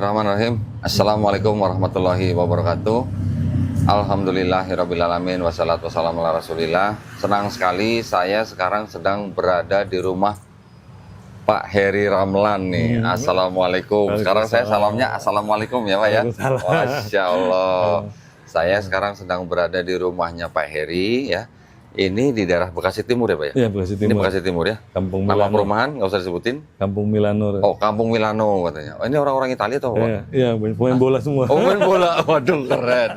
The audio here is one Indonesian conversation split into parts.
Bismillahirrahmanirrahim. Assalamualaikum warahmatullahi wabarakatuh. Alhamdulillahirrabbilalamin. Wassalatu wassalamu ala rasulillah. Senang sekali saya sekarang sedang berada di rumah Pak Heri Ramlan nih. Assalamualaikum. Sekarang saya salamnya assalamualaikum ya Pak ya. Masya Allah. Saya sekarang sedang berada di rumahnya Pak Heri ya. Ini di daerah Bekasi Timur ya Pak ya? Iya, Bekasi Timur. Ini Bekasi Timur ya? Kampung Milano. Nama perumahan nggak usah disebutin? Kampung Milano. Oh, Kampung Milano katanya. Oh, ini orang-orang Italia atau apa? Iya, pemain bola semua. Oh, main bola. Waduh, keren.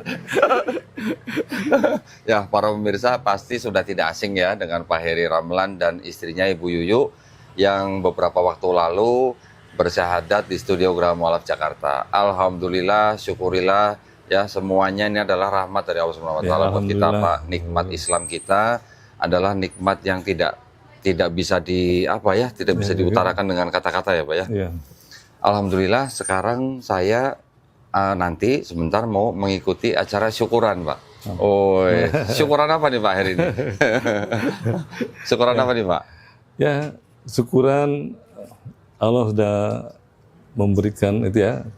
Ya, para pemirsa pasti sudah tidak asing ya dengan Pak Heri Ramlan dan istrinya Ibu Yuyu yang beberapa waktu lalu bersyahadat di Studio Graha Mu'allaf Jakarta. Alhamdulillah, syukurillah ya, semuanya ini adalah rahmat dari Allah Subhanahu wa taala buat kita, Pak. Nikmat Islam kita adalah nikmat yang tidak bisa tidak bisa diutarakan dengan kata-kata ya, Pak ya. Iya. Alhamdulillah sekarang saya nanti sebentar mau mengikuti acara syukuran, Pak. Oh, syukuran apa nih Pak Heri ini? Syukuran apa nih Pak? Ya, syukuran Allah sudah memberikan itu ya,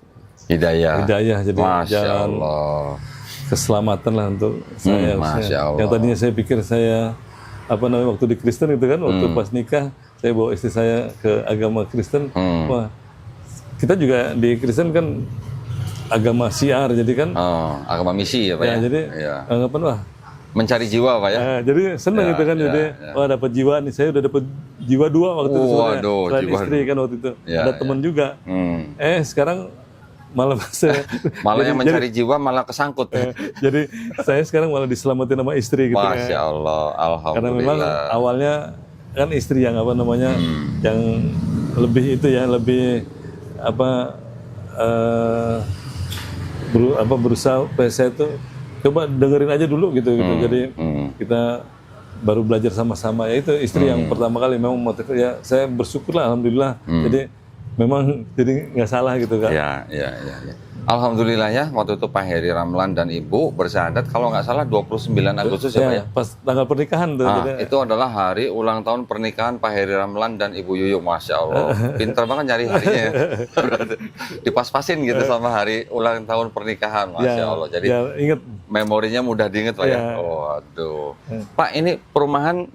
Hidayah. jadi Masya jalan Allah. keselamatan lah untuk saya. Masya Allah. Yang tadinya saya pikir saya waktu di Kristen itu kan, waktu pas nikah saya bawa istri saya ke agama Kristen. Wah, kita juga di Kristen kan agama syiar, jadi kan Agama misi ya Pak ya? jadi Ya. anggapan wah Mencari jiwa Pak ya? jadi senang gitu kan, jadi wah dapat jiwa nih, saya udah dapat jiwa 2 waktu itu sebenarnya. Waduh, Selain jiwa istri kan waktu itu Ya, ada teman juga. Sekarang malah saya Malah yang mencari jiwa malah kesangkut. jadi saya sekarang malah diselamatin sama istri gitu Masya ya. Allah, Karena memang Alhamdulillah. awalnya kan istri yang yang lebih itu ya, lebih berusaha saya itu coba dengerin aja dulu gitu. Jadi kita baru belajar sama-sama, ya itu istri yang pertama kali memang motif ya, saya bersyukurlah alhamdulillah. Jadi memang jadi nggak salah gitu kan. Ya. Alhamdulillah ya, waktu itu Pak Heri Ramlan dan Ibu bersyahadat kalau nggak salah 29 Agustus ya Pak ya? Pas tanggal pernikahan tuh. Itu adalah hari ulang tahun pernikahan Pak Heri Ramlan dan Ibu Yuyu. Masya Allah, pinter banget nyari harinya ya. Dipas-pasin gitu sama hari ulang tahun pernikahan. Masya Allah, jadi inget. memorinya mudah diinget Pak ya. Waduh. Pak, ini perumahan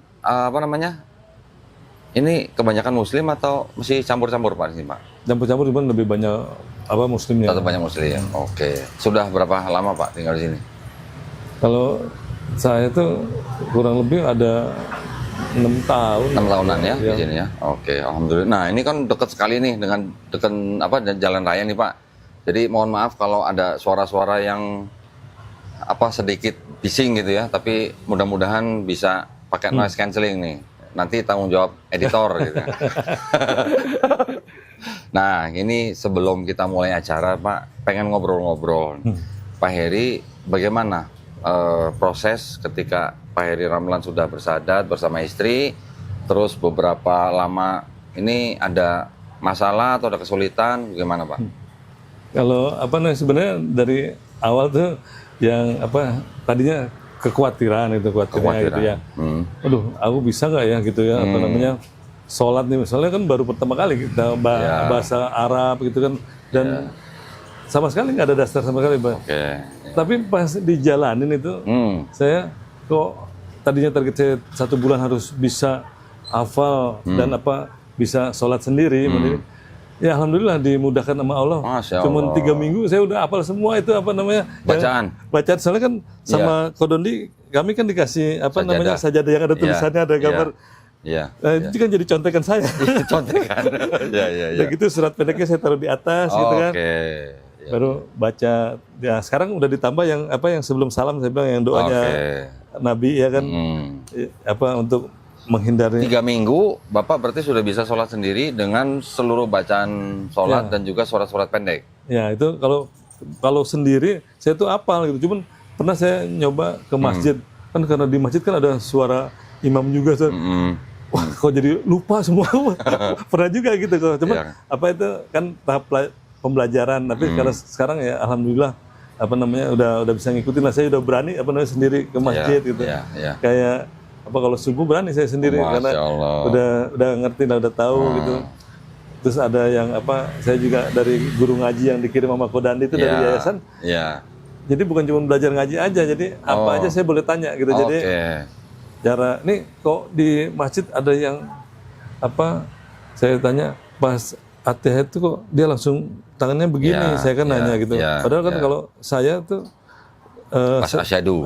ini kebanyakan Muslim atau masih campur-campur Pak di sini Pak? Campur-campur, cuman lebih banyak Muslimnya. Tetap banyak Muslim. Oke. Sudah berapa lama Pak tinggal di sini? Kalau saya tuh kurang lebih ada 6 tahun. 6 tahunan ya di sini ya. Oke, alhamdulillah. Nah, ini kan dekat sekali nih dengan jalan raya nih Pak. Jadi mohon maaf kalau ada suara-suara yang sedikit bising gitu ya, tapi mudah-mudahan bisa pakai noise cancelling nih. Nanti tanggung jawab editor gitu. Nah, ini sebelum kita mulai acara, Pak, pengen ngobrol-ngobrol. Pak Heri, bagaimana proses ketika Pak Heri Ramlan sudah bersyahadat bersama istri, terus beberapa lama ini ada masalah atau ada kesulitan, bagaimana Pak? Kalau sebenarnya dari awal tuh yang tadinya kekhawatiran itu ya. Aduh, aku bisa nggak ya gitu ya, sholat nih misalnya kan baru pertama kali kita bahasa Arab gitu kan, dan sama sekali nggak ada dasar sama sekali Pak. Tapi pas dijalanin itu saya kok tadinya target saya 1 bulan harus bisa hafal dan bisa sholat sendiri. Ya alhamdulillah dimudahkan sama Allah. Cuman 3 minggu saya udah hafal semua itu bacaan. Bacaan soalnya kan sama Kodondi kami kan dikasih sajadah yang ada tulisannya, ada gambar. Itu kan jadi contekan saya. Contekan. Ya gitu, surat pendeknya saya taruh di atas gitu kan. Baru baca. Ya sekarang udah ditambah yang sebelum salam saya bilang yang doanya Nabi ya kan. Untuk menghindari 3 minggu Bapak berarti sudah bisa sholat sendiri dengan seluruh bacaan sholat dan juga surat-surat pendek. Ya itu kalau sendiri saya tuh hafal gitu. Cuman pernah saya nyoba ke masjid, kan karena di masjid kan ada suara imam juga. Wah, kok jadi lupa semua. Pernah juga gitu kok. Cuman itu kan tahap pembelajaran. Tapi kalau sekarang ya alhamdulillah udah bisa ngikutin lah. Saya udah berani sendiri ke masjid gitu. Kayak kalau subuh berani saya sendiri. Masya karena Allah. udah ngerti lah, udah tahu gitu. Terus ada yang saya juga dari guru ngaji yang dikirim sama Kodandi itu dari yayasan. Iya. Jadi bukan cuma belajar ngaji aja, jadi apa aja saya boleh tanya gitu. Jadi cara nih kok di masjid ada yang saya tanya pas At-Tahiyat itu kok dia langsung tangannya begini, saya kan nanya gitu. Padahal kan kalau saya tuh pas asyhadu.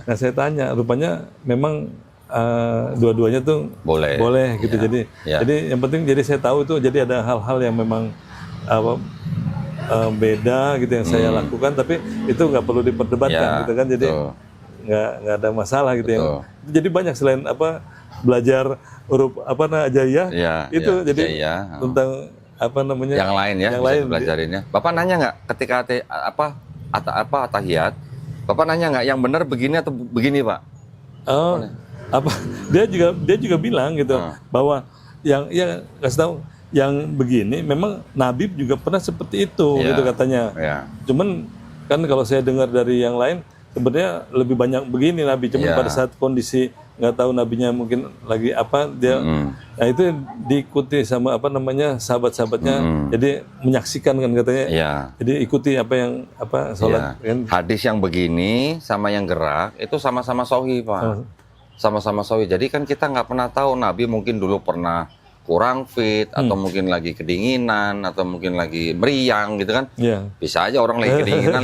Nah saya tanya, rupanya memang dua-duanya tuh boleh gitu. Jadi yang penting jadi saya tahu itu, jadi ada hal-hal yang memang beda gitu yang saya lakukan, tapi itu nggak perlu diperdebatkan gitu kan, jadi nggak ada masalah gitu. Jadi banyak selain belajar huruf ajaiyah itu jadi tentang yang lain ya, yang lain belajarinnya. Bapak nanya nggak ketika tahiyat, Bapak nanya nggak yang benar begini atau begini, Pak? Dia juga bilang gitu bahwa yang kasih tahu yang begini memang Nabi juga pernah seperti itu gitu katanya. Cuman kan kalau saya dengar dari yang lain sebenarnya lebih banyak begini Nabi, cuman pada saat kondisi nggak tahu nabinya mungkin lagi dia nah itu diikuti sama sahabat-sahabatnya, jadi menyaksikan kan katanya. Jadi ikuti apa yang sholat kan. Hadis yang begini sama yang gerak itu sama-sama sahih, Pak. Sama-sama sahih. Jadi kan kita nggak pernah tahu Nabi mungkin dulu pernah kurang fit atau mungkin lagi kedinginan atau mungkin lagi meriang gitu kan. Bisa aja orang lagi kedinginan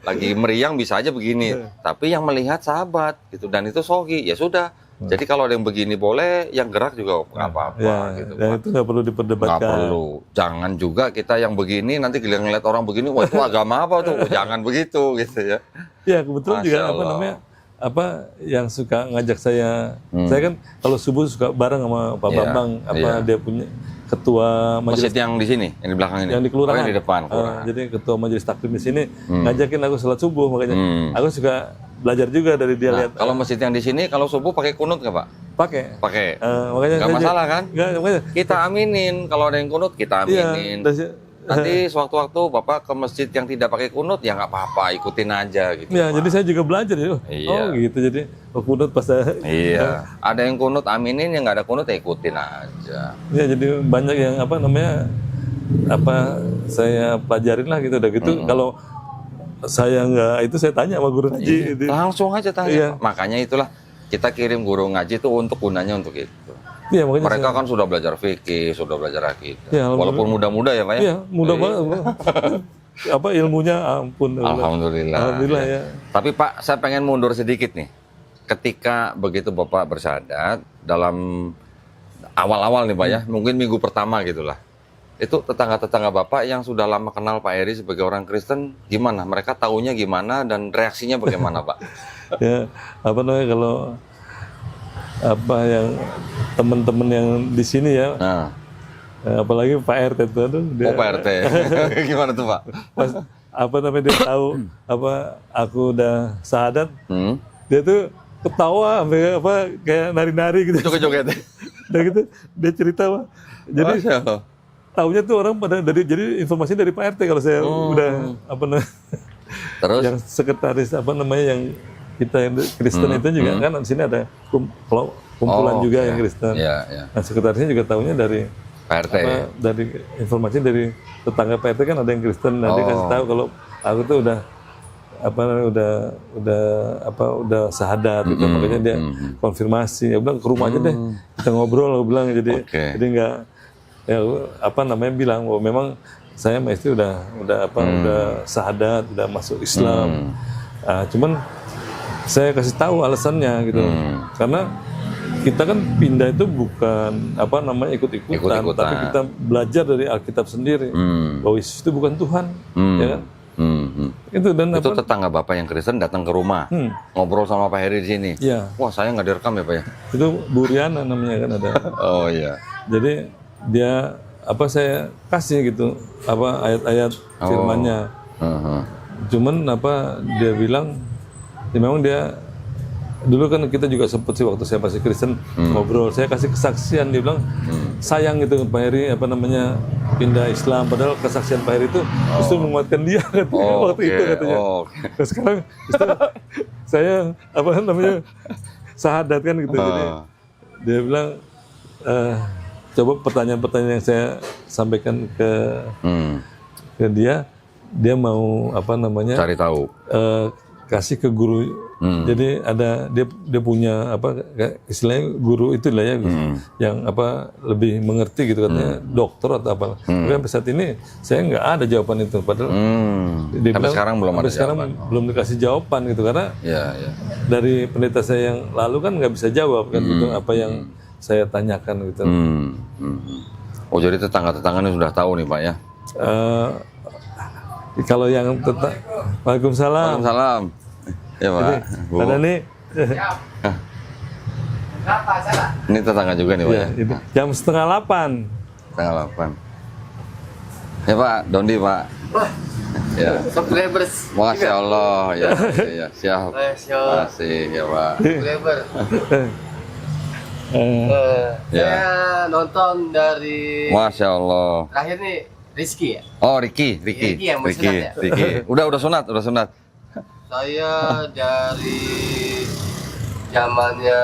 lagi meriang bisa aja begini. Tapi yang melihat sahabat gitu, dan itu sahih, ya sudah. Jadi kalau ada yang begini boleh, yang gerak juga nggak apa-apa gitu. Dan itu nggak perlu diperdebatkan. Nggak perlu. Jangan juga kita yang begini nanti ngeliat orang begini, wah itu agama apa tuh? Jangan begitu gitu ya. Ya kebetulan juga yang suka ngajak saya kan kalau subuh suka bareng sama Pak Bambang, dia punya ketua masjid yang di sini, yang di belakang ini, yang di kelurahan, yang di depan. Jadi ketua majelis taklim di sini ngajakin aku sholat subuh, makanya aku suka belajar juga dari dia. Lihat kalau masjid yang di sini kalau subuh pakai kunut nggak, Pak? Pakai. Makanya nggak masalah kan? Makanya kita aminin, kalau ada yang kunut kita aminin. Nanti sewaktu-waktu Bapak ke masjid yang tidak pakai kunut, ya nggak apa-apa, ikutin aja gitu. Jadi saya juga belajar ya. Gitu, jadi kunut pas ada yang kunut aminin, yang nggak ada kunut ya ikutin aja. Jadi banyak yang saya pelajarin lah gitu. Udah gitu kalau saya nggak itu saya tanya sama guru ngaji. Gitu. Langsung aja tanya. Makanya itulah kita kirim guru ngaji itu untuk gunanya untuk itu. Mereka kan sudah belajar fikih, sudah belajar akidah. Walaupun muda-muda ya, Pak ya? Iya, muda banget. Ilmunya ampun. Alhamdulillah ya. Tapi Pak, saya pengen mundur sedikit nih. Ketika begitu Bapak bersyahadat, dalam awal-awal nih Pak ya, mungkin minggu pertama gitulah. Itu tetangga-tetangga Bapak yang sudah lama kenal Pak Heri sebagai orang Kristen, gimana? Mereka taunya gimana dan reaksinya bagaimana, Pak? Kalau yang teman-teman yang di sini ya, apalagi Pak RT itu, Pak RT, gimana tuh Pak? Pas dia tahu aku udah syahadat, dia tuh ketawa sampai kayak nari-nari gitu, joget-joget. Dan gitu dia cerita Pak. Jadi taunya tuh orang jadi informasi dari Pak RT kalau saya udah terus yang sekretaris yang kita yang Kristen itu juga kan di sini ada kumpulan juga yang Kristen. Nah sekretarisnya juga tahunya dari Pak RT. Dari informasi dari tetangga Pak RT kan ada yang Kristen. Nah dia kasih tahu kalau aku tuh udah syahadat gitu. Makanya dia konfirmasi. Ya bilang ke rumah aja deh kita ngobrol. Aku bilang jadi nggak bilang bahwa memang saya sama istri udah syahadat, udah masuk Islam. Cuman saya kasih tahu alasannya gitu, karena kita kan pindah itu bukan ikut-ikutan, tapi kita belajar dari Alkitab sendiri bahwa Yesus itu bukan Tuhan, ya kan? Itu tetangga Bapak yang Kristen datang ke rumah ngobrol sama Pak Heri di sini. Wah saya nggak direkam ya Pak ya? Itu Bu Riana namanya kan ada. Oh iya. Jadi dia saya kasih gitu ayat-ayat firman-Nya. Cuman dia bilang ya memang dia dulu kan kita juga sempat sih waktu saya masih Kristen ngobrol, saya kasih kesaksian, dia bilang sayang gitu Pak Heri pindah Islam, padahal kesaksian Pak Heri itu justru menguatkan dia katanya waktu itu katanya. Nah, sekarang justru saya syahadat kan gitu. Jadi dia bilang coba pertanyaan-pertanyaan yang saya sampaikan ke dia mau apa namanya Cari tahu. kasih ke guru. Jadi ada dia punya apa istilahnya guru itu lah ya yang apa lebih mengerti gitu katanya dokter atau apa. Tapi sampai saat ini saya nggak ada jawaban itu padahal dia Sampai bilang, sekarang belum ada sekarang belum dikasih jawaban gitu karena Ya. dari pendeta saya yang lalu kan nggak bisa jawab kan gitu apa yang saya tanyakan gitu. Oh, jadi tetangga-tetangganya sudah tahu nih Pak ya? Kalau yang Waalaikumsalam. Waalaikumsalam. Ya Pak. Bu. Ada nih Ini tetangga juga nih Pak ya? itu jam 7:30. Tanggal 8. Ya Pak, Dondi Pak. Ya. Subscribers. Masya Allah. Ya, siap. Masya Masih ya Pak. subscriber. Saya nonton dari Masya Allah. terakhir nih Rizky ya. Oh, Ricky. Ricky yang mau sunat ya? Ricky. Udah sunat. Saya dari zamannya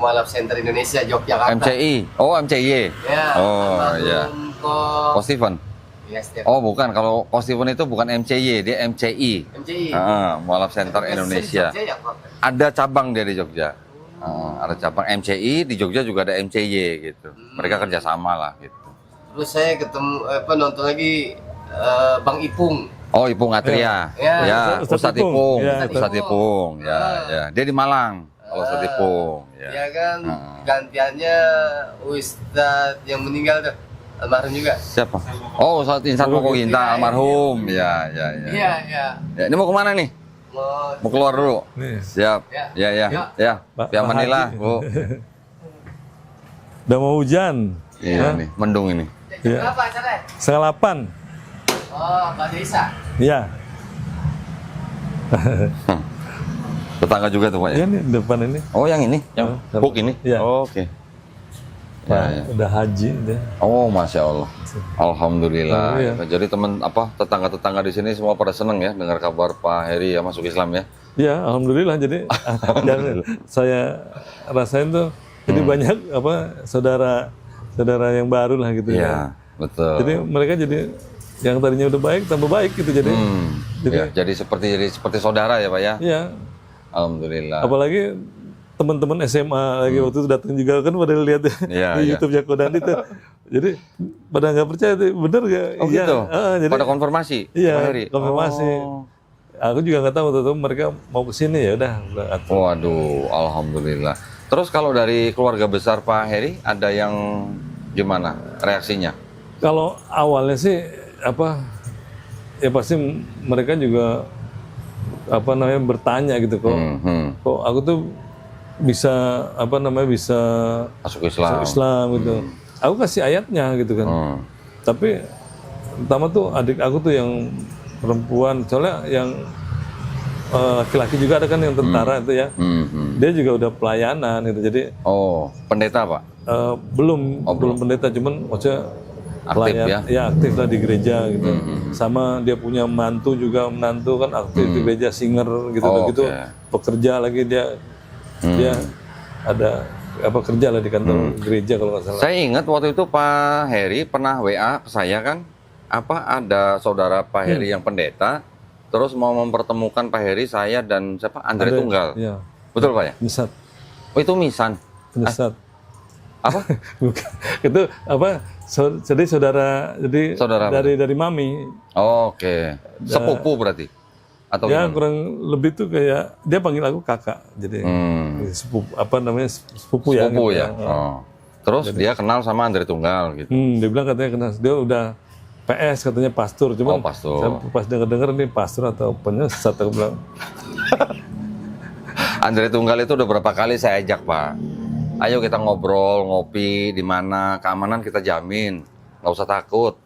Mualaf Center Indonesia Yogyakarta. MCI. Oh, MCY. Ya. Oh, ya. Ko Steven. Ya, Step. Oh, bukan. Kalau Ko Steven itu bukan MCY, dia MCI. MCI. Mualaf Center Indonesia. Jogja ya, Pak? Ada cabang dia di Jogja. Ada cabang MCI, di Jogja juga ada MCY gitu. Mereka kerjasama lah gitu. Terus saya ketemu nonton lagi Bang Ipung. Oh, Ipung Atria. Ya, Ustadz Ipung. Ya, Ustadz Ipung. Ya. Dia di Malang. Kalau Ustadz Ipung. Ya kan gantiannya Ustadz yang meninggal tuh almarhum juga. Siapa? Oh, Ustadz Insan Moko Ginta almarhum. Ya. Iya. Ya, ini mau kemana nih? Mau keluar dulu. Nih. Siap. Ya. Pak Biar manilah, Haji. Bu. Udah mau hujan. Iya nih, mendung ini. Iya. Berapa acaranya? 7:30. Oh, Mbak Desa. Iya. Tetangga juga tuh Pak ya? Iya nih depan ini. Oh, yang ini? Yang Oh, hook ini? Iya. Oh, oke. Ya. Udah haji dia. Oh, Masya Allah. Alhamdulillah. Oh, iya. Jadi tetangga-tetangga di sini semua pada seneng ya dengar kabar Pak Heri ya masuk Islam ya. Ya, alhamdulillah. Jadi yang saya rasain tuh jadi banyak saudara yang baru lah gitu Iya, ya. betul. Jadi mereka jadi yang tadinya udah baik tambah baik gitu jadi. Jadi seperti saudara ya Pak ya. Iya. Alhamdulillah. Apalagi teman-teman SMA lagi waktu itu datang juga kan pada lihat Iya, di iya. YouTube Jako Dandi tuh. Jadi pada nggak percaya tuh bener gak? Oh gitu. Jadi, Pada konfirmasi iya, Pak Heri. konfirmasi. Oh. Aku juga nggak tahu tuh mereka mau kesini ya udah. Waduh, alhamdulillah. Terus kalau dari keluarga besar Pak Heri ada yang gimana reaksinya? Kalau awalnya sih ya pasti mereka juga bertanya gitu kok. Kok aku tuh bisa bisa Masuk Islam. masuk Islam gitu. Aku kasih ayatnya gitu kan. Tapi pertama tuh adik aku tuh yang perempuan, soalnya yang laki-laki juga ada kan yang tentara itu ya. Dia juga udah pelayanan gitu. Jadi Pendeta Pak? belum pendeta, cuman maksudnya Aktif ya? aktif lah di gereja gitu. Sama dia punya menantu kan aktif di gereja, singer gitu gitu. Pekerja lagi dia ada kerja lah di kantor gereja kalau nggak salah. Saya ingat waktu itu Pak Heri pernah WA ke saya kan, ada saudara Pak Heri yang pendeta, terus mau mempertemukan Pak Heri, saya dan Andre Tunggal. Iya. Betul Pak ya? Misat. Oh itu Misan. Misat. Apa? Bukan. Itu jadi saudara dari mami. Oh, oke. Sepupu berarti? Atau Ya gimana? kurang lebih tuh kayak dia panggil aku kakak. Jadi sepupu sepupu ya. Sepupu gitu ya? Terus dia kenal sama Andre Tunggal gitu? Dia bilang katanya kenal. Dia udah PS katanya pastor. Cuman pastor. saya pas denger ini pastor atau penyesat aku bilang. Andre Tunggal itu udah berapa kali saya ajak Pak. Ayo kita ngobrol, ngopi, di mana keamanan kita jamin, nggak usah takut.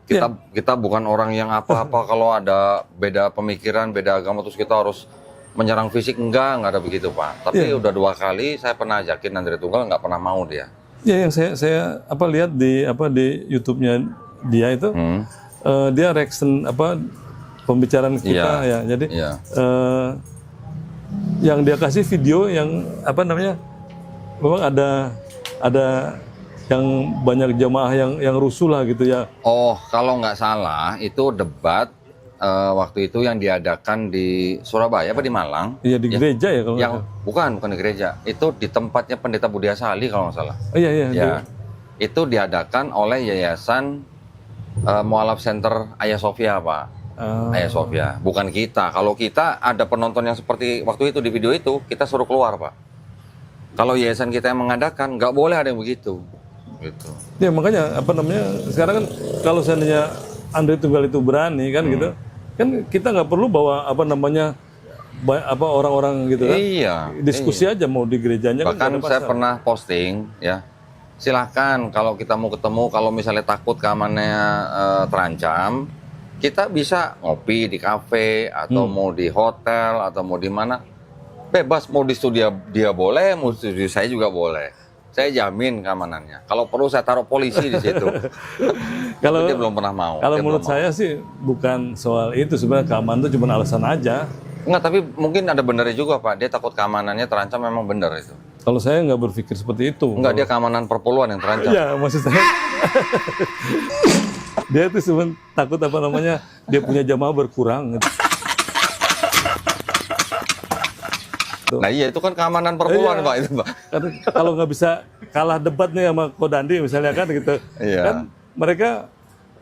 Kita bukan orang yang apa-apa kalau ada beda pemikiran, beda agama terus kita harus menyerang fisik, enggak ada begitu Pak. Tapi udah 2 kali saya pernah ajakin Andre Tunggal nggak pernah mau dia. Ya yang saya lihat di YouTube-nya dia itu dia reaction pembicaraan kita ya. Jadi yang dia kasih video yang memang ada yang banyak jamaah yang rusuh lah gitu ya. Oh, kalau nggak salah itu debat waktu itu yang diadakan di Surabaya apa di Malang? Iya di gereja ya kalau Yang bukan di gereja, itu di tempatnya Pendeta Budi Asali kalau nggak salah. iya iya. Ya, itu diadakan oleh Yayasan Mualaf Center Hagia Sophia, Pak. Hagia Sophia, bukan kita. Kalau kita ada penonton yang seperti waktu itu di video itu, kita suruh keluar, Pak. Kalau yayasan kita yang mengadakan, nggak boleh ada yang begitu. Gitu. Ya makanya apa namanya sekarang kan kalau seandainya Andre Tunggal itu berani kan gitu, kan kita nggak perlu bawa apa namanya apa orang-orang gitu kan. Iya. Diskusi aja mau di gerejanya Bahkan kan. saya pernah posting ya. Silahkan kalau kita mau ketemu, kalau misalnya takut keamanannya terancam, kita bisa ngopi di kafe atau mau di hotel atau mau di mana. Bebas, mau di studio dia boleh, mau di studio saya juga boleh. Saya jamin keamanannya. Kalau perlu saya taruh polisi di situ. Kalau dia belum pernah mau. Kalau Dia menurut belum mau. saya sih bukan soal itu, sebenarnya keamanan itu cuma alasan aja. Enggak, tapi mungkin ada benernya juga, Pak. Dia takut keamanannya terancam, memang bener itu. Kalau saya nggak berpikir seperti itu. Enggak, dia keamanan perpuluhan yang terancam. Ya maksud saya dia tuh cuma takut apa namanya dia punya jamaah berkurang gitu. Nah iya, itu kan keamanan perpuluhan, Iya. Pak, itu, Pak. Karena kalau nggak bisa kalah debat nih sama Kodandi misalnya kan gitu, Iya. kan mereka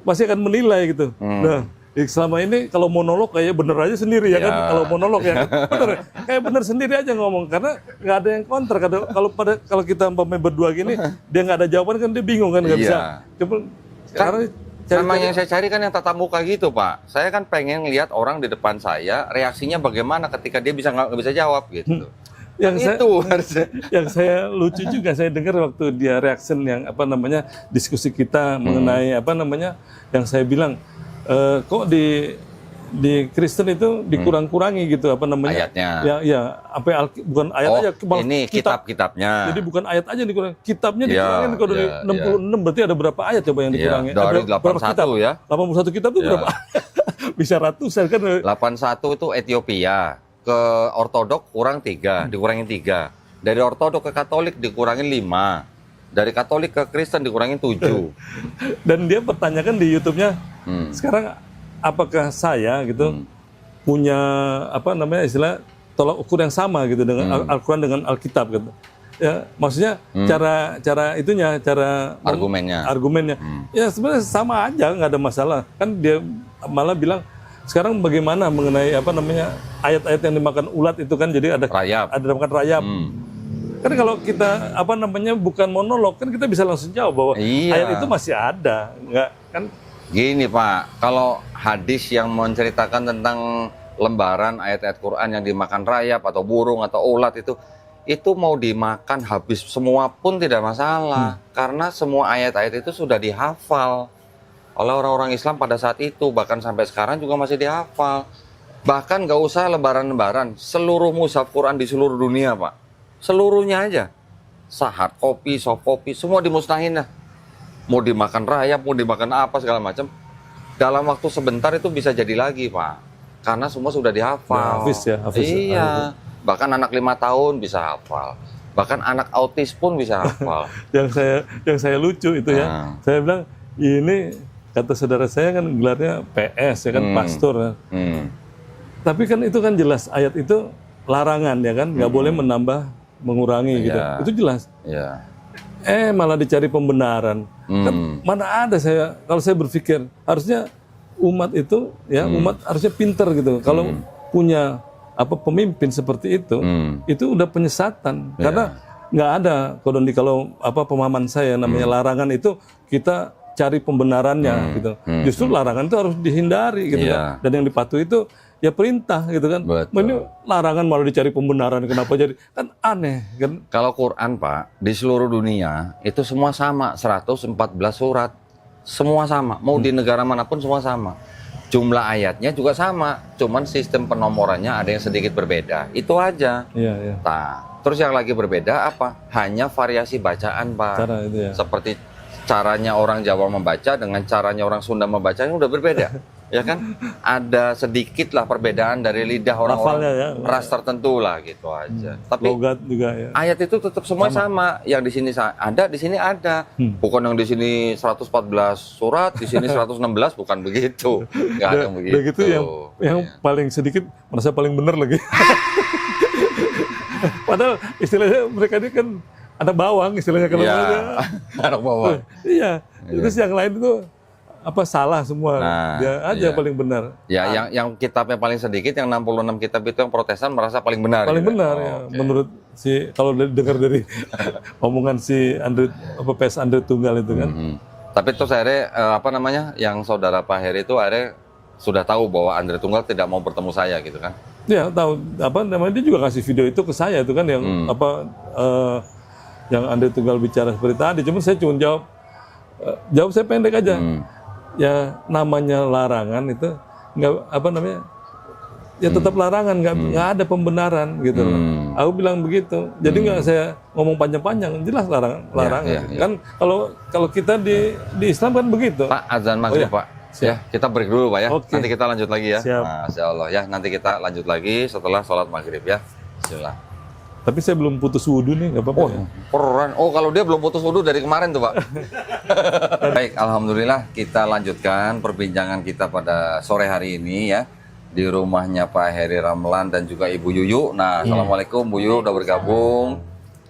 pasti akan menilai gitu. Nah, selama ini kalau monolog kayak bener aja sendiri ya kan, Ya. kalau monolog ya kan, bener, kayak bener sendiri aja ngomong karena nggak ada yang counter. Kalau kita umpamanya berdua gini, dia nggak ada jawaban kan dia bingung kan nggak Iya. bisa. Coba sekarang Memang yang saya cari kan yang tatap muka gitu, Pak. Saya kan pengen lihat orang di depan saya, reaksinya bagaimana ketika dia nggak bisa jawab gitu. yang saya, Itu harusnya. yang saya lucu juga saya dengar waktu dia reaction yang apa namanya diskusi kita mengenai apa namanya yang saya bilang kok di Kristen itu dikurang-kurangi gitu apa namanya Ayatnya. ya apa bukan ayat Oh, aja malah ini kitab-kitabnya. jadi bukan ayat aja dikurangi kitabnya Iya, dikurangin kalau dari iya, 66 berarti ada berapa ayat coba yang dikurangi. Iya, dari Berapa 81 kitab? ya. 81 kitab itu Iya. berapa bisa ratusan kan 81 itu Ethiopia, ke Ortodok kurang 3, dikurangin 3. Dari Ortodok ke Katolik dikurangin 5. Dari Katolik ke Kristen dikurangin 7. dan dia pertanyakan di YouTube-nya sekarang apakah saya gitu punya apa namanya istilah tolak ukur yang sama gitu dengan Al-Quran dengan Alkitab gitu. Ya, maksudnya cara argumennya. Ya sebenarnya sama aja, nggak ada masalah. Kan dia malah bilang sekarang bagaimana mengenai apa namanya ayat-ayat yang dimakan ulat itu kan jadi ada Rayap. ada makan rayap. Kan kalau kita apa namanya bukan monolog kan kita bisa langsung jawab bahwa Iya. ayat itu masih ada, nggak kan? Gini, Pak, kalau hadis yang menceritakan tentang lembaran ayat-ayat Quran yang dimakan rayap atau burung atau ulat itu mau dimakan habis semua pun tidak masalah. Karena semua ayat-ayat itu sudah dihafal oleh orang-orang Islam pada saat itu. Bahkan sampai sekarang juga masih dihafal. Bahkan nggak usah lembaran-lembaran. Seluruh mushaf Quran di seluruh dunia, Pak. Seluruhnya aja. Hard copy, soft copy, semua dimusnahin lah. Mau dimakan rayap, mau dimakan apa segala macam, dalam waktu sebentar itu bisa jadi lagi, Pak. Karena semua sudah dihafal. Hafiz ya, hafiz. Iya. Bahkan anak 5 tahun bisa hafal. Bahkan anak autis pun bisa hafal. yang saya lucu itu ya. Saya bilang ini kata saudara saya kan gelarnya PS ya kan pastor. Ya. Tapi kan itu kan jelas ayat itu larangan ya kan, nggak boleh menambah mengurangi gitu. Iya. Itu jelas. Iya. Malah dicari pembenaran. Kan mana ada kalau saya berpikir harusnya umat itu ya umat harusnya pinter gitu. Kalau punya apa pemimpin seperti itu udah penyesatan. Karena nggak ada kalau apa pemahaman saya namanya larangan itu kita cari pembenarannya gitu. Justru larangan itu harus dihindari gitu kan. Dan yang dipatuhi itu ya perintah gitu kan. Betul. Ini larangan malah dicari pembenaran kenapa jadi kan aneh kan. Kalau Quran, Pak, di seluruh dunia itu semua sama, 114 surat. Semua sama, mau di negara manapun semua sama. Jumlah ayatnya juga sama, cuman sistem penomorannya ada yang sedikit berbeda. Itu aja. Iya, iya. Nah, terus yang lagi berbeda apa? Hanya variasi bacaan, Pak. Cara itu ya. Seperti caranya orang Jawa membaca dengan caranya orang Sunda membaca udah berbeda. ya kan? Ada sedikit lah perbedaan dari lidah Lafalnya orang-orang ya. ras tertentu lah gitu aja. Tapi Logat juga ya. ayat itu tetap semua sama. Yang di sini ada, di sini ada. Bukan yang di sini 114 surat, di sini 116, bukan begitu. Nggak ada yang begitu. Udah gitu yang paling sedikit merasa paling benar lagi. Padahal istilahnya mereka ini kan anak bawang istilahnya kalau Iya, mereka. anak bawah. Iya. Terus yang lain itu salah semua. Nah, Dia aja iya. paling benar. Ya, yang kitabnya paling sedikit, yang 66 kitab itu yang Protestan merasa paling benar. Paling gitu. benar Oh, ya. oke. Menurut kalau dengar dari omongan si PS Andre Tunggal itu kan. Tapi terus akhirnya apa namanya, yang saudara Pak Heri itu akhirnya sudah tahu bahwa Andre Tunggal tidak mau bertemu saya gitu kan? Ya tahu dia juga kasih video itu ke saya itu kan yang yang Andre Tunggal bicara seperti tadi. Cuma saya cuma jawab saya pendek aja. Ya namanya larangan itu nggak ya tetap larangan, nggak ada pembenaran gitu. Aku bilang begitu. Jadi nggak saya ngomong panjang-panjang, jelas larangan. Ya. Kan kalau kita di Islam kan begitu. Pak, azan maghrib Pak. Ya, kita break dulu Pak ya. Oke. Nanti kita lanjut lagi ya. Siap. Masya Allah ya. Nanti kita lanjut lagi setelah sholat maghrib ya. Bismillah. Tapi saya belum putus wudhu nih, nggak apa-apa. Ya? Peran. Oh, kalau dia belum putus wudhu dari kemarin tuh Pak. Baik, alhamdulillah kita lanjutkan perbincangan kita pada sore hari ini ya. Di rumahnya Pak Heri Ramlan dan juga Ibu Yuyu. Nah, assalamualaikum Bu Yuyu udah bergabung.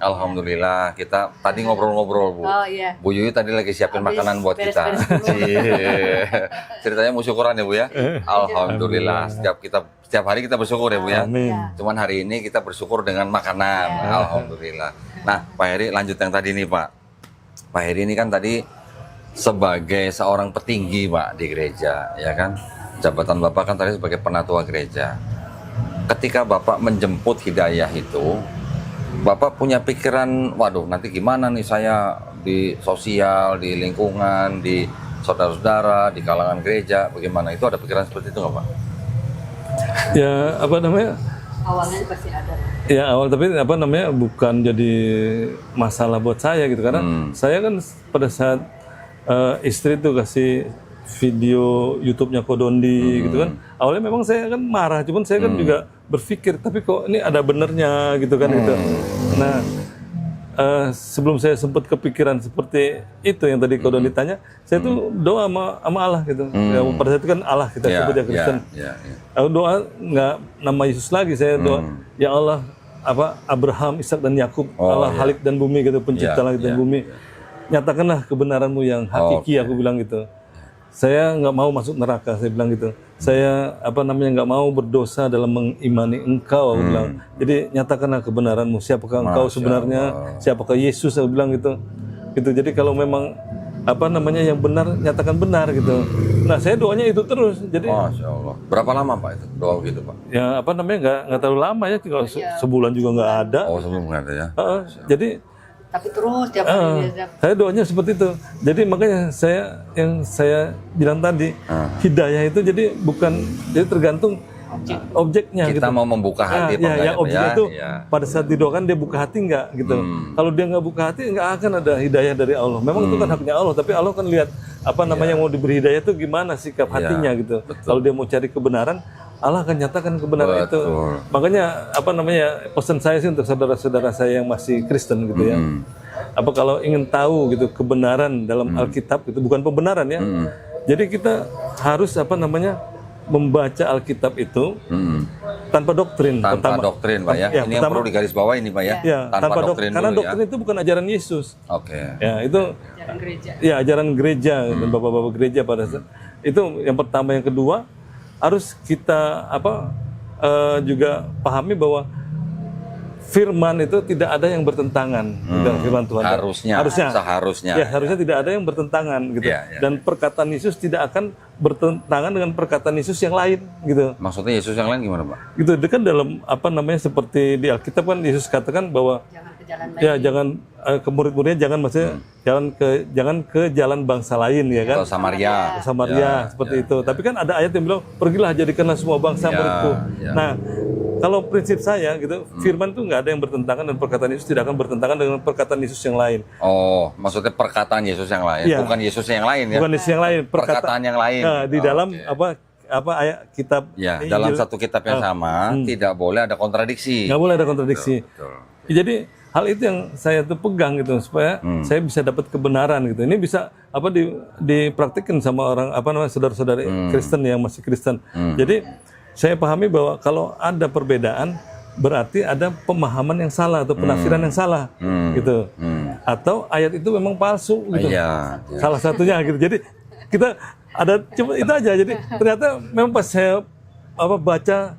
Alhamdulillah kita tadi ngobrol-ngobrol Bu. Oh iya. Bu Yuyu tadi lagi siapin Habis makanan buat kita. beres-beres dulu. Cie. Ceritanya mau syukuran ya Bu ya. Alhamdulillah setiap hari kita bersyukur ya Bu ya. Amin. Cuman hari ini kita bersyukur dengan makanan. Alhamdulillah. Nah, Pak Heri lanjut yang tadi nih Pak. Pak Heri ini kan tadi sebagai seorang petinggi Pak di gereja, ya kan? Jabatan Bapak kan tadi sebagai penatua gereja. Ketika Bapak menjemput hidayah itu, Bapak punya pikiran, waduh nanti gimana nih saya di sosial, di lingkungan, di saudara-saudara, di kalangan gereja, bagaimana? Itu ada pikiran seperti itu nggak Pak? Ya Awalnya pasti ada. ya awal tapi bukan jadi masalah buat saya gitu karena saya kan pada saat istri tuh kasih video YouTube-nya Kodondi gitu kan, awalnya memang saya kan marah, cuman saya kan juga berpikir tapi kok ini ada benernya gitu kan gitu. Nah sebelum saya sempat kepikiran seperti itu yang tadi Kodondi tanya, saya tuh doa sama Allah gitu. Ya, pada saat itu kan Allah kita sebut ya Kristen. Aku doa nggak nama Yesus lagi, saya doa ya Allah Abraham, Ishak dan Yakub, Allah Halik dan bumi gitu, pencipta langit dan bumi. Nyatakanlah kebenaranmu yang hakiki, aku bilang gitu. Saya nggak mau masuk neraka, saya bilang gitu. Saya nggak mau berdosa dalam mengimani Engkau, aku bilang. Jadi nyatakanlah kebenaranmu, siapakah Engkau sebenarnya, siapakah Yesus, aku bilang gitu. Jadi kalau memang yang benar, nyatakan benar gitu. Nah saya doanya itu terus. Jadi Masya Allah. Berapa lama Pak itu doa gitu Pak? ya nggak terlalu lama ya, tinggal sebulan juga nggak ada. Oh sebelum nggak ada ya? Jadi Tapi terus tiap hari dia saya doanya seperti itu. Jadi makanya yang saya bilang tadi, hidayah itu jadi tergantung objeknya Kita gitu. mau membuka hati apa enggak yang ya, Pak, objeknya ya? itu Iya. pada saat didoakan dia buka hati nggak gitu. Kalau dia nggak buka hati nggak akan ada hidayah dari Allah. Memang itu kan haknya Allah, tapi Allah kan lihat mau diberi hidayah itu gimana sikap hatinya gitu. Kalau dia mau cari kebenaran, Allah akan nyatakan kebenaran itu. Makanya pesan saya sih untuk saudara-saudara saya yang masih Kristen gitu ya. Kalau ingin tahu gitu kebenaran dalam Alkitab itu bukan pembenaran ya. Jadi kita harus membaca Alkitab itu tanpa doktrin. Tanpa doktrin Pak ya. Ini yang perlu digarisbawahi ini Pak ya. Ya, tanpa doktrin karena dulu, doktrin itu bukan ajaran Yesus. Oke. Ya, itu jalan gereja. ya ajaran gereja dan bapak-bapak gereja pada saat itu yang pertama. Yang kedua harus kita juga pahami bahwa firman itu tidak ada yang bertentangan dengan firman Tuhan. Seharusnya. Ya, harusnya tidak ada yang bertentangan gitu. Dan perkataan Yesus tidak akan bertentangan dengan perkataan Yesus yang lain gitu. Maksudnya Yesus yang lain gimana Pak? Gitu, dia kan dalam seperti di Alkitab kan Yesus katakan bahwa Jangan ke jalan lain. ya jangan ke murid-muridnya jangan jangan ke jalan bangsa lain ya kan. Atau Samaria. Seperti itu. Tapi kan ada ayat yang bilang pergilah jadikanlah semua bangsa muridku. Nah, kalau prinsip saya gitu, firman itu nggak ada yang bertentangan dan perkataan Yesus tidak akan bertentangan dengan perkataan Yesus yang lain. Oh, maksudnya perkataan Yesus yang lain, bukan Yesus yang lain ya? Bukan Yesus yang lain, perkataan yang lain. Nah, di dalam ayat kitab Ya, dalam satu kitab yang sama tidak boleh ada kontradiksi. nggak boleh ada kontradiksi. Betul. Jadi hal itu yang saya tuh pegang gitu supaya saya bisa dapat kebenaran gitu. Ini bisa dipraktikkan sama orang saudara-saudara Kristen yang masih Kristen. Jadi saya pahami bahwa kalau ada perbedaan berarti ada pemahaman yang salah atau penafsiran yang salah gitu. Atau ayat itu memang palsu gitu. Iya. Salah satunya gitu. Jadi kita ada cuma itu aja. Jadi ternyata memang pas saya baca,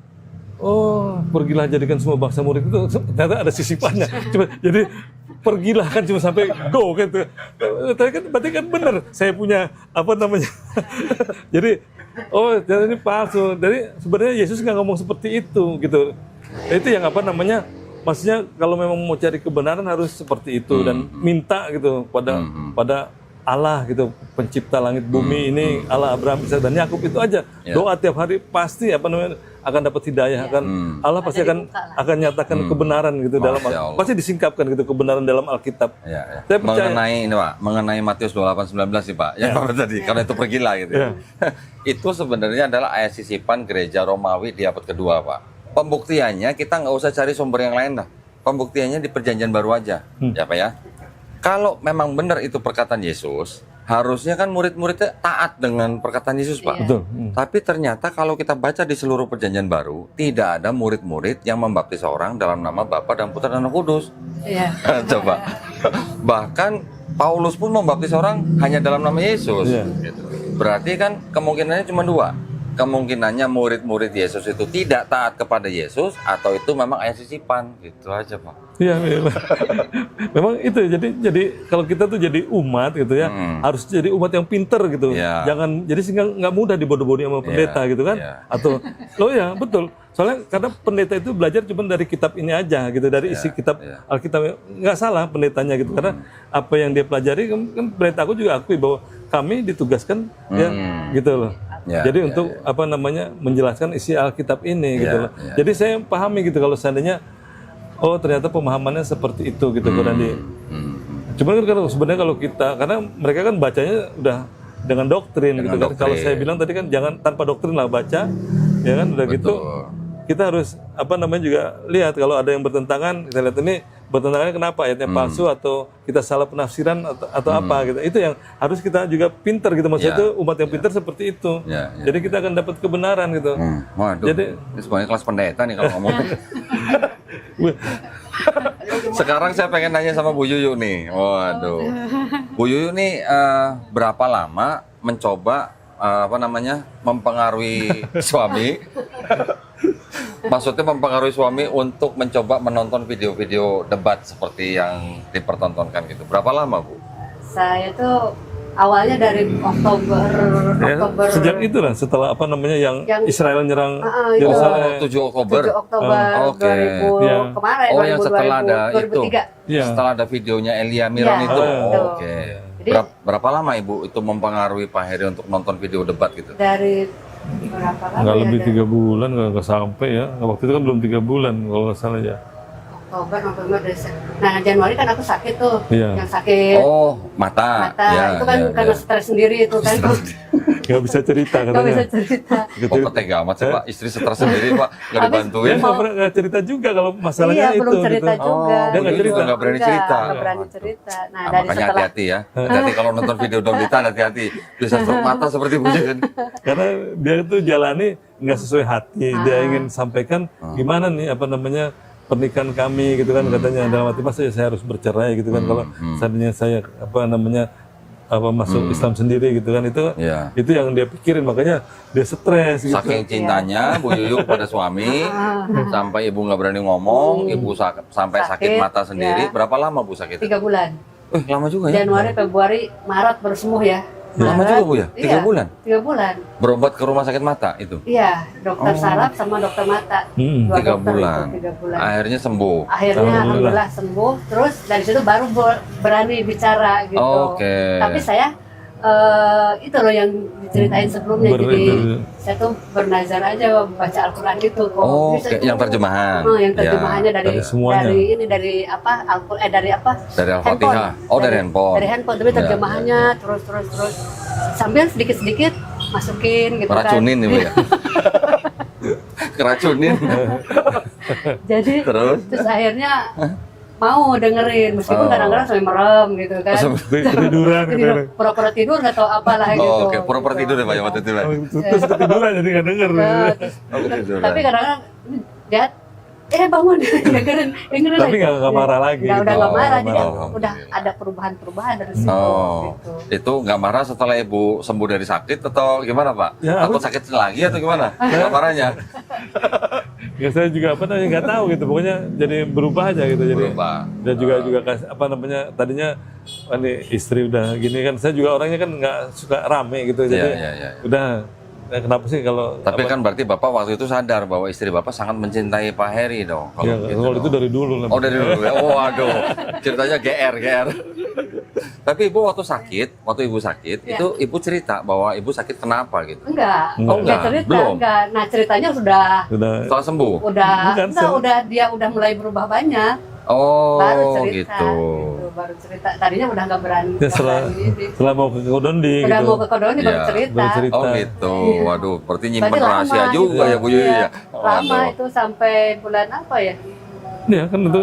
oh pergilah jadikan semua bangsa murid itu ternyata ada sisipannya. Jadi pergilah kan cuma sampai go gitu. Tapi kan berarti kan benar saya punya jadi ternyata ini palsu. Jadi sebenarnya Yesus nggak ngomong seperti itu gitu. Itu yang maksudnya kalau memang mau cari kebenaran harus seperti itu dan minta gitu pada Allah gitu, pencipta langit bumi ini, Allah Abraham, Ishak dan Yakub, itu aja. Doa tiap hari pasti akan dapat hidayah, Allah pasti akan nyatakan kebenaran gitu dalam pasti disingkapkan gitu kebenaran dalam Alkitab. Saya percaya mengenai Matius 28:19 sih Pak. Yang tadi karena itu pergilah gitu. Itu sebenarnya adalah ayat sisipan gereja Romawi di abad kedua, Pak. Pembuktiannya kita nggak usah cari sumber yang lain lah. Pembuktiannya di perjanjian baru aja, ya Pak ya. Kalau memang benar itu perkataan Yesus, harusnya kan murid-muridnya taat dengan perkataan Yesus, Pak. Betul. Tapi ternyata kalau kita baca di seluruh perjanjian baru, tidak ada murid-murid yang membaptis orang dalam nama Bapa dan Putra dan Roh Kudus. Iya. Coba. Bahkan Paulus pun membaptis orang hanya dalam nama Yesus. Gitu. Berarti kan kemungkinannya cuma dua. Kemungkinannya murid-murid Yesus itu tidak taat kepada Yesus atau itu memang ayat sisipan, gitu aja Pak. Iya. Memang itu jadi kalau kita tuh jadi umat gitu ya harus jadi umat yang pinter gitu. Jangan jadi sehingga nggak mudah dibodoh-bodohi sama pendeta gitu kan? Atau betul. Soalnya karena pendeta itu belajar cuma dari kitab ini aja gitu, dari isi kitab Alkitab. Nggak salah pendetanya gitu karena apa yang dia pelajari kan pendeta aku juga akui bahwa kami ditugaskan gitu loh. Jadi untuk menjelaskan isi Alkitab ini gitu loh. Jadi saya pahami gitu kalau seandainya ternyata pemahamannya seperti itu gitu Pak. Cuman kan sebenarnya kalau kita karena mereka kan bacanya udah dengan doktrin gitu kan. Kalau saya bilang tadi kan jangan tanpa doktrin lah baca, ya kan udah gitu. Kita harus juga lihat kalau ada yang bertentangan, kita lihat ini bertentangannya kenapa, ayatnya palsu atau kita salah penafsiran atau apa gitu. Itu yang harus kita juga pinter gitu, maksudnya itu umat yang pinter seperti itu. Jadi kita akan dapat kebenaran gitu. Waduh, jadi ini semuanya kelas pendeta nih kalau ngomong. Sekarang saya pengen nanya sama Bu Yuyu nih. Waduh. Bu Yuyu nih berapa lama mencoba mempengaruhi suami? Maksudnya mempengaruhi suami untuk mencoba menonton video-video debat seperti yang dipertontonkan gitu. Berapa lama, Bu? Saya tuh awalnya dari Oktober. Sejak itulah setelah yang Israel nyerang Yerusalem 7 Oktober. 7 Oktober 2000 kemarin. Yang setelah ada 2003. itu. Setelah ada videonya Elia Miron itu. Jadi, berapa lama Ibu itu mempengaruhi Pak Heri untuk nonton video debat gitu? Dari berapa lama? Nggak lebih 3 bulan, nggak sampai ya. Waktu itu kan belum 3 bulan kalau nggak salah ya. Oktober, November, Desember. Nah, Januari kan aku sakit tuh. Yang sakit. Mata. Itu kan karena stres sendiri itu kan. Nggak bisa cerita katanya. Nggak bisa cerita. Tega amat sih Pak, istri stres sendiri Pak, nggak dibantuin. Nggak cerita juga kalau masalahnya itu. Belum cerita juga. Dia nggak cerita. Nggak berani cerita. Nggak berani cerita. Nah, makanya hati-hati ya. Hati-hati kalau nonton video Donita, hati-hati. Bisa stroke mata seperti Bu kan. Karena dia itu jalani nggak sesuai hati. Dia ingin sampaikan gimana nih pernikahan kami gitu kan katanya dalam hati masa saya harus bercerai gitu kan kalau seandainya saya masuk Islam sendiri gitu kan itu yang dia pikirin makanya dia stres gitu. Saking cintanya Bu Yuyu pada suami sampai ibu nggak berani ngomong, ibu sampai sakit mata sendiri. Berapa lama Bu sakit? 3 bulan. Lama juga ya. Januari, Februari, Maret baru sembuh ya. Lama juga Bu ya? 3 bulan? 3 bulan. Berobat ke rumah sakit mata itu? Iya, dokter saraf sama dokter mata. 3 bulan. 3 bulan. Akhirnya sembuh? Akhirnya alhamdulillah sembuh. Terus dari situ baru berani bicara gitu. Tapi saya itu loh yang diceritain sebelumnya. Jadi saya tuh bernazar aja baca Al-Quran gitu. Yang terjemahan? Yang terjemahannya dari Al-Fatihah. Dari handphone. Dari handphone, tapi terjemahannya terus sambil sedikit-sedikit masukin gitu Racunin kan. Ibu ya. Keracunin. Jadi Terus? akhirnya mau dengerin meskipun kadang-kadang sampai merem gitu kan. Ketiduran gitu. Pura-pura tidur nggak tahu apalah gitu. Oh, oke, pura-pura tidur ya Pak ya waktu itu Pak. Terus ketiduran jadi nggak denger. Terus, tapi kadang-kadang dia bangun dengerin Tapi nggak marah lagi. udah nggak marah, jadi marah. udah ada perubahan dari situ. Oh, Gitu. itu nggak marah setelah Ibu sembuh dari sakit atau gimana Pak? Ya, Takut sakit lagi atau gimana? Nggak marahnya? Ya saya juga nggak tahu gitu, pokoknya jadi berubah aja gitu, jadi Berubah. dan juga tadinya ini istri udah gini kan, saya juga orangnya kan nggak suka rame gitu, jadi Iya. udah kenapa sih kalau Tapi kan berarti Bapak waktu itu sadar bahwa istri Bapak sangat mencintai Pak Heri dong. ya, Gitu kalau itu dong. dari dulu lah. Oh dari dulu ya. Oh aduh. Ceritanya GR. Tapi Ibu waktu Ibu sakit, Ya. itu Ibu cerita bahwa Ibu sakit kenapa gitu. Enggak, Oh, enggak? cerita, Belum? enggak. Nah ceritanya sudah Setelah sembuh. Bukan, dia udah mulai berubah banyak. Oh Baru cerita, gitu. baru cerita. Tadinya udah nggak berani. Ya, setelah mau ke Kodondi Udah gitu. mau ke Kodoni baru Iya, cerita. baru cerita. Oh gitu. Waduh, berarti nyimpen Berarti lama rahasia gitu. juga ya Bu Yuyu Iya, ya. Lama Waduh. itu sampai bulan apa ya? Iya kan itu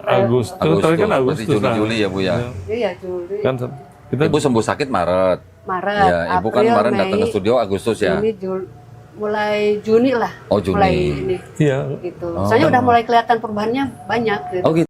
Agustus, terakhir kan berarti Agustus lah. Juli ya Bu ya. Iya Juli, Kan kita Ibu sembuh sakit Maret. Maret, Ya, Ibu kan April, kemarin Mei, datang ke studio Agustus ya. mulai Juni lah. Oh, Juni. Mulai ini iya gitu. Oh. Soalnya udah mulai kelihatan perubahannya banyak gitu. Oh gitu.